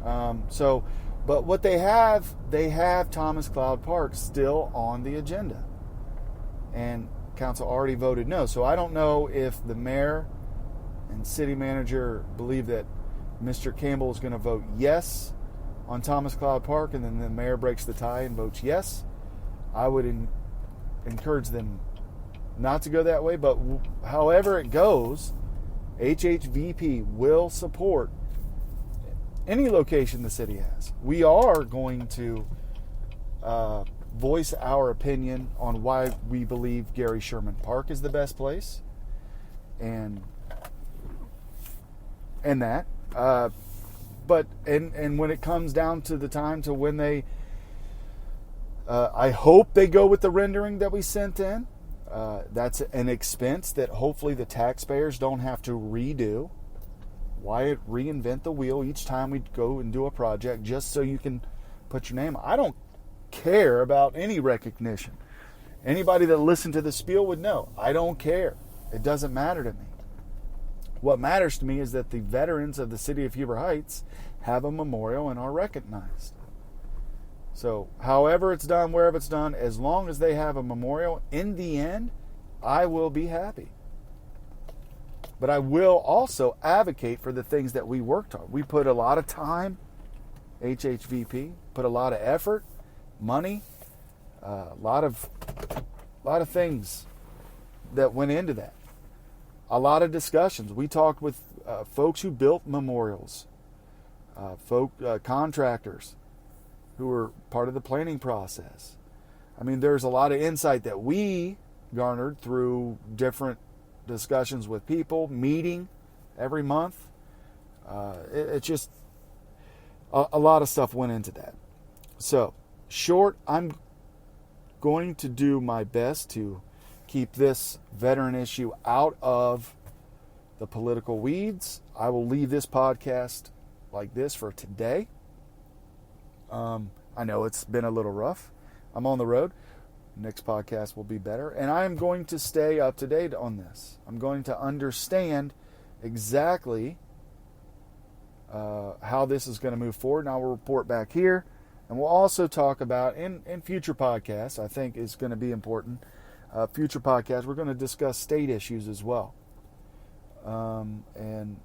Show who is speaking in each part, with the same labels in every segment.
Speaker 1: But what they have Thomas Cloud Park still on the agenda. And council already voted no. So I don't know if the mayor and city manager believe that Mr. Campbell is going to vote yes on Thomas Cloud Park, and then the mayor breaks the tie and votes yes. I would encourage them not to go that way, but however it goes, HHVP will support any location the city has. We are going to voice our opinion on why we believe Gary Sherman Park is the best place, and that. But when it comes down to the time to when they, I hope they go with the rendering that we sent in. That's an expense that hopefully the taxpayers don't have to redo. Why reinvent the wheel each time we go and do a project just so you can put your name? I don't care about any recognition. Anybody that listened to the spiel would know. I don't care. It doesn't matter to me. What matters to me is that the veterans of the city of Heber Heights have a memorial and are recognized. So, however it's done, wherever it's done, as long as they have a memorial, in the end, I will be happy. But I will also advocate for the things that we worked on. We put a lot of time, HHVP, put a lot of effort, money, a lot of things that went into that. A lot of discussions. We talked with folks who built memorials, contractors who were part of the planning process. I mean, there's a lot of insight that we garnered through different discussions with people, meeting every month. It's just a lot of stuff went into that. So, short, I'm going to do my best to keep this veteran issue out of the political weeds. I will leave this podcast like this for today. I know it's been a little rough. I'm on the road. Next podcast will be better. And I'm going to stay up to date on this. I'm going to understand exactly how this is going to move forward. And I will report back here. And we'll also talk about, in future podcasts, I think is going to be important, future podcasts, we're going to discuss state issues as well. And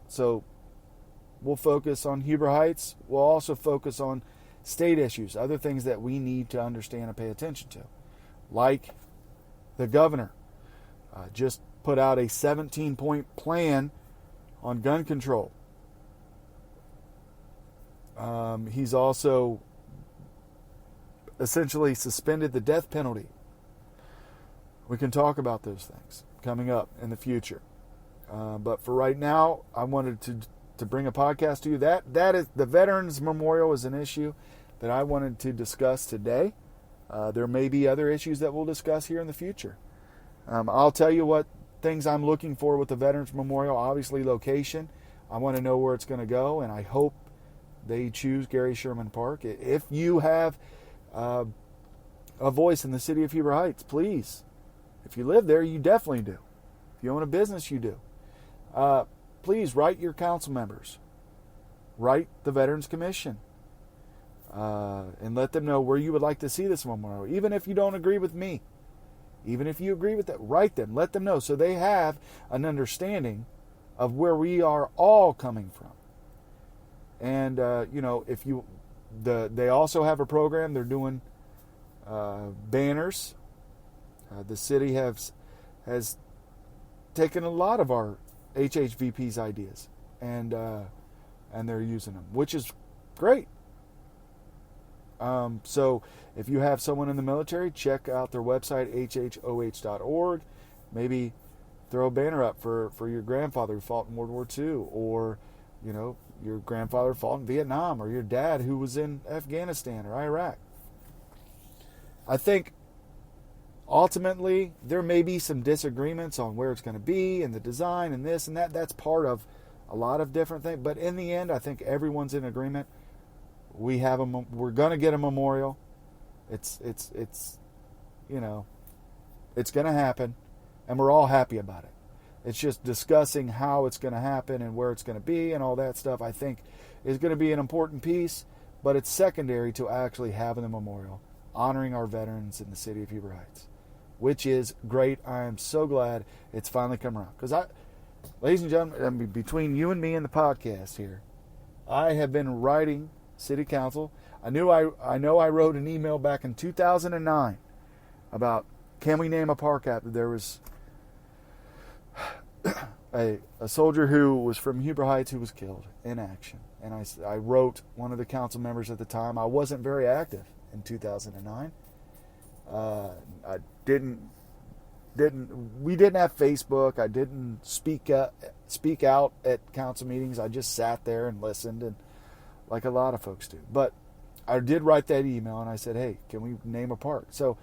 Speaker 1: so we'll focus on Heber Heights. We'll also focus on state issues, other things that we need to understand and pay attention to. Like the governor just put out a 17-point plan on gun control. He's also essentially suspended the death penalty. We can talk about those things coming up in the future. But for right now, I wanted to bring a podcast to you. That is the Veterans Memorial is an issue that I wanted to discuss today. There may be other issues that we'll discuss here in the future. I'll tell you what things I'm looking for with the Veterans Memorial. Obviously, location. I want to know where it's going to go, and I hope they choose Gary Sherman Park. If you have a voice in the city of Heber Heights, please. If you live there, you definitely do. If you own a business, you do. Please write your council members. Write the Veterans Commission. And let them know where you would like to see this memorial. Even if you don't agree with me. Even if you agree with that, write them. Let them know so they have an understanding of where we are all coming from. And, they also have a program. They're doing banners. The city has taken a lot of our HHVP's ideas and they're using them, which is great. So if you have someone in the military, check out their website, hhoh.org. Maybe throw a banner up for your grandfather who fought in World War II, or, your grandfather fought in Vietnam, or your dad who was in Afghanistan or Iraq. I think ultimately there may be some disagreements on where it's going to be and the design and this and that. That's part of a lot of different things. But in the end, I think everyone's in agreement. We're going to get a memorial. It's going to happen, and we're all happy about it. It's just discussing how it's going to happen and where it's going to be and all that stuff. I think is going to be an important piece, but it's secondary to actually having the memorial, honoring our veterans in the city of Heber Heights, which is great. I am so glad it's finally come around. Because ladies and gentlemen, I mean, between you and me and the podcast here, I have been writing city council. I know I wrote an email back in 2009 about, can we name a park after there was a soldier who was from Heber Heights who was killed in action. And I wrote one of the council members at the time. I wasn't very active in 2009. I didn't we didn't have Facebook. I didn't speak out at council meetings. I just sat there and listened, and like a lot of folks do. But I did write that email, and I said, hey, can we name a park? So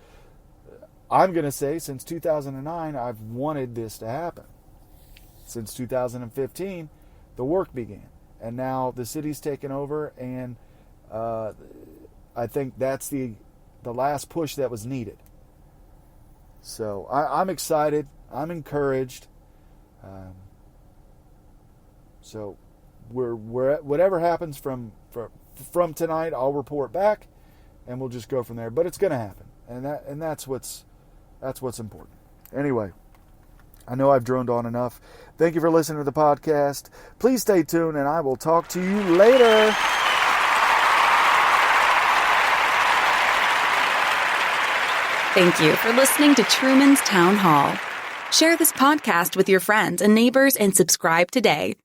Speaker 1: I'm going to say since 2009, I've wanted this to happen. Since 2015, the work began. And now the city's taken over, and I think that's the last push that was needed. So I'm excited. I'm encouraged. So we're whatever happens from tonight, I'll report back, and we'll just go from there. But it's going to happen, and that's what's important. Anyway, I know I've droned on enough. Thank you for listening to the podcast. Please stay tuned, and I will talk to you later.
Speaker 2: Thank you for listening to Truman's Town Hall. Share this podcast with your friends and neighbors and subscribe today.